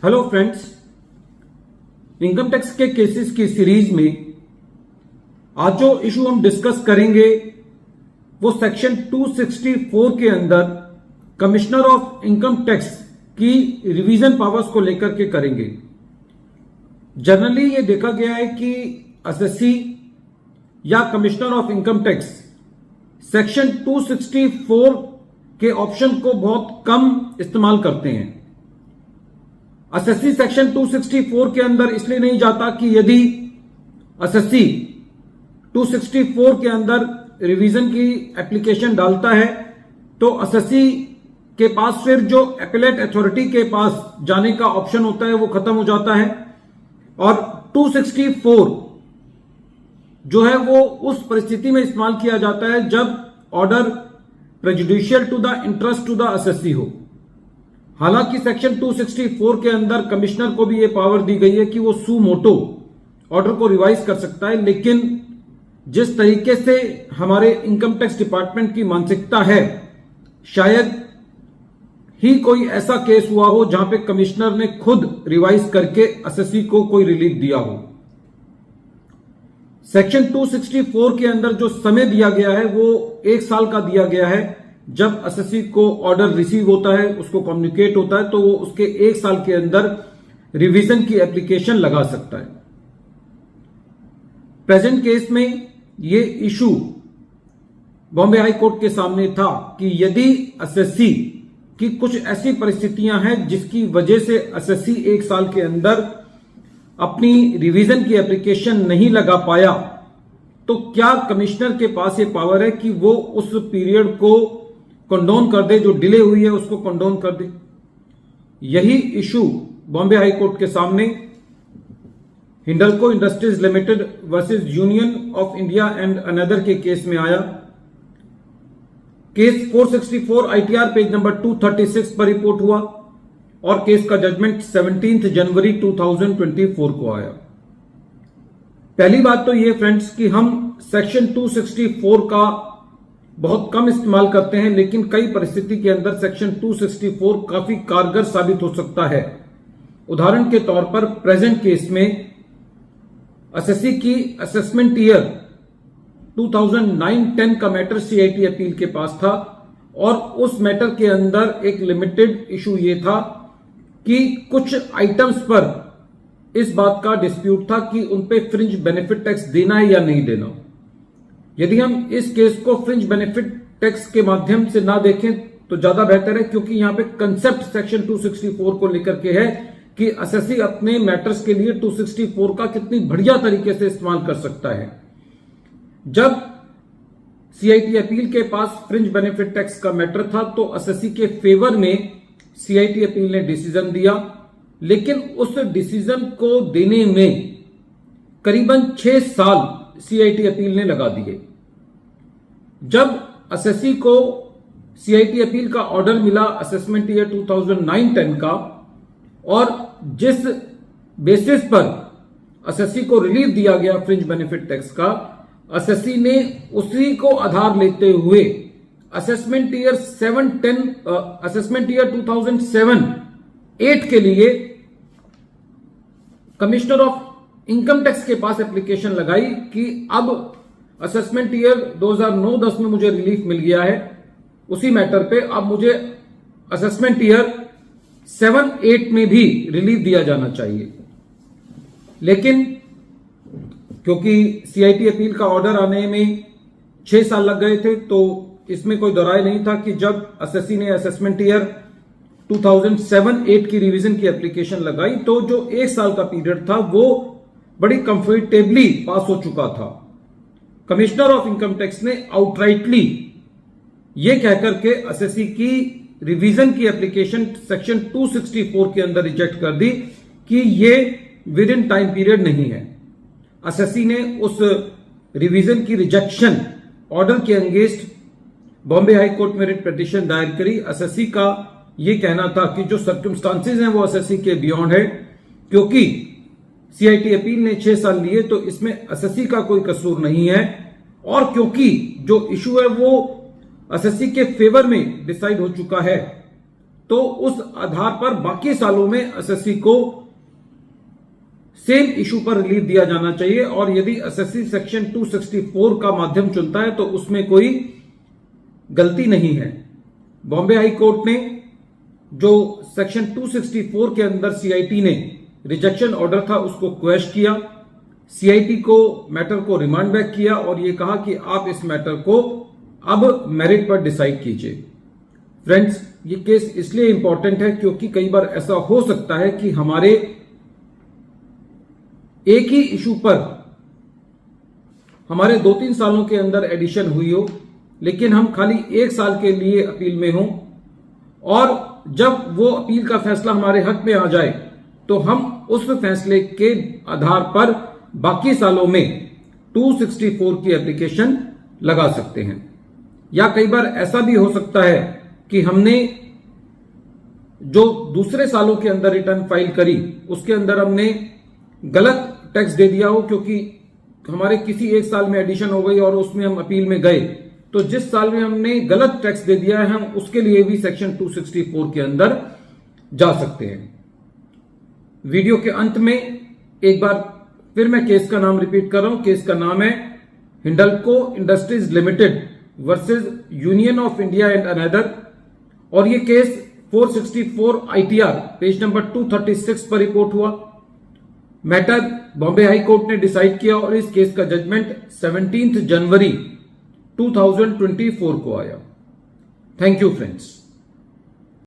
Hello friends, income tax के cases की series में आज जो इशू हम डिस्कस करेंगे वो सेक्शन 264 के अंदर कमिश्नर ऑफ इनकम टैक्स की रिवीजन पावर्स को लेकर के करेंगे। जनरली ये देखा गया है कि एसएससी या commissioner of income tax section 264 के ऑप्शन को बहुत कम इस्तेमाल करते हैं। एसएससी सेक्शन 264 के अंदर इसलिए नहीं जाता कि यदि एसएससी 264 के अंदर रिवीजन की एप्लीकेशन डालता है तो एसएससी के पास फिर जो एपेलेट अथॉरिटी के पास जाने का ऑप्शन होता है वो खत्म हो जाता है, और 264 जो है वो उस परिस्थिति में इस्तेमाल किया जाता है जब order prejudicial to the interest to the SSC हो। हालांकि सेक्शन 264 के अंदर कमिश्नर को भी ये पावर दी गई है कि वो सू मोटो ऑर्डर को रिवाइज कर सकता है, लेकिन जिस तरीके से हमारे इनकम टैक्स डिपार्टमेंट की मानसिकता है शायद ही कोई ऐसा केस हुआ हो जहां पे कमिश्नर ने खुद रिवाइज करके एसएससी को कोई रिलीफ दिया हो। सेक्शन 264 के अंदर जो समय दिया गया है वो 1 साल का दिया गया है। जब एसएससी को ऑर्डर रिसीव होता है, उसको कम्युनिकेट होता है, तो वो उसके 1 साल के अंदर रिवीजन की एप्लीकेशन लगा सकता है। प्रेजेंट केस में ये इशू बॉम्बे हाई कोर्ट के सामने था कि यदि एसएससी की कुछ ऐसी परिस्थितियां हैं जिसकी वजह से एसएससी 1 साल के अंदर अपनी रिवीजन की एप्लीकेशन नहीं लगा पाया, तो क्या कमिश्नर के पास ये पावर है कि वो उस पीरियड को कंडोन कर दे, जो डिले हुई है उसको कंडोन कर दे। यही इशू बॉम्बे हाई कोर्ट के सामने Hindalco industries limited versus union of India and another के केस में आया। केस 464 आईटीआर पेज नंबर 236 पर रिपोर्ट हुआ और केस का जजमेंट 17 जनवरी 2024 को आया। पहली बात तो ये फ्रेंड्स कि हम सेक्शन 264 का बहुत कम इस्तेमाल करते हैं, लेकिन कई परिस्थिति के अंदर सेक्शन 264 काफी कारगर साबित हो सकता है। उदाहरण के तौर पर प्रेजेंट केस में एसएससी की असेसमेंट ईयर 2009-10 का मैटर सीआईटी अपील के पास था, और उस मैटर के अंदर एक लिमिटेड इशू ये था कि कुछ आइटम्स पर इस बात का डिस्प्यूट था कि उन पे फ्रिंज बेनिफिट टैक्स देना है या नहीं देना। यदि हम इस केस को फ्रिंज बेनिफिट टैक्स के माध्यम से ना देखें तो ज्यादा बेहतर है, क्योंकि यहां पे कंसेप्ट सेक्शन 264 को लेकर के है कि एसएससी अपने मैटर्स के लिए 264 का कितनी बढ़िया तरीके से इस्तेमाल कर सकता है। जब सीआईटी अपील के पास फ्रिंज बेनिफिट टैक्स का मैटर था तो एसएससी के फेवर में सीआईटी अपील ने डिसीजन दिया, लेकिन उस डिसीजन को देने में करीबन 6 साल सीआईटी अपील ने लगा दिए। जब एसएससी को सीआईटी अपील का ऑर्डर मिला असेसमेंट ईयर 2009-10 का, और जिस बेसिस पर एसएससी को रिलीफ दिया गया फ्रिंज बेनिफिट टैक्स का, एसएससी ने उसी को आधार लेते हुए असेसमेंट ईयर 2007-8 के लिए कमिश्नर ऑफ इनकम टैक्स के पास एप्लीकेशन लगाई कि अब असेसमेंट ईयर 2009-10 में मुझे रिलीफ मिल गया है उसी मैटर पे, अब मुझे असेसमेंट ईयर 7-8 में भी रिलीफ दिया जाना चाहिए। लेकिन क्योंकि सीआईटी अपील का ऑर्डर आने में 6 साल लग गए थे, तो इसमें कोई दो राय नहीं था कि जब एसएससी ने असेसमेंट ईयर 2007-8 की रिवीजन की एप्लीकेशन लगाई तो जो 1 साल का पीरियड था वो बड़ी कंफर्टेबली पास हो चुका था। कमिश्नर ऑफ इनकम टैक्स ने आउटराइटली ये कहकर के एसएससी की रिवीजन की एप्लीकेशन सेक्शन 264 के अंदर रिजेक्ट कर दी कि ये विद इन टाइम पीरियड नहीं है। एसएससी ने उस रिवीजन की रिजेक्शन ऑर्डर के अगेंस्ट बॉम्बे हाई कोर्ट में रिट पिटीशन दायर करी। एसएससी का ये कहना था कि जो सर्कमस्टांसेस हैं वो एसएससी के बियॉन्ड है, क्योंकि सीआईटी अपील ने 6 साल लिए तो इसमें एसएससी का कोई कसूर नहीं है, और क्योंकि जो इशू है वो एसएससी के फेवर में डिसाइड हो चुका है तो उस आधार पर बाकी सालों में एसएससी को सेम इशू पर रिलीफ दिया जाना चाहिए। और यदि एसएससी सेक्शन 264 का माध्यम चुनता है तो उसमें कोई गलती नहीं है। बॉम्बे हाई कोर्ट ने जो सेक्शन 264 के अंदर सीआईटी ने रिजेक्शन ऑर्डर था उसको क्वेश किया, सीआईटी को मैटर को रिमांड बैक किया और यह कहा कि आप इस मैटर को अब मेरिट पर डिसाइड कीजिए। फ्रेंड्स, ये केस इसलिए इंपॉर्टेंट है क्योंकि कई बार ऐसा हो सकता है कि हमारे एक ही इशू पर हमारे 2-3 सालों के अंदर एडिशन हुई हो, लेकिन हम खाली 1 साल के लिए अपील में हों और जब वो अपील का फैसला हमारे हक में आ जाए तो हम उस फैसले के आधार पर बाकी सालों में 264 की एप्लीकेशन लगा सकते हैं। या कई बार ऐसा भी हो सकता है कि हमने जो दूसरे सालों के अंदर रिटर्न फाइल करी उसके अंदर हमने गलत टैक्स दे दिया हो, क्योंकि हमारे किसी 1 साल में एडिशन हो गई और उसमें हम अपील में गए, तो जिस साल में हमने गलत टैक्स दे दिया है हम उसके लिए भी सेक्शन 264 के अंदर जा सकते हैं। वीडियो के अंत में एक बार फिर मैं केस का नाम रिपीट कर रहा हूं। केस का नाम है Hindalco industries limited versus union of India and another, और ये केस 464 ITR पेज नंबर 236 पर रिपोर्ट हुआ। मैटर बॉम्बे हाई कोर्ट ने डिसाइड किया और इस केस का जजमेंट 17 जनवरी 2024 को आया। Thank you friends.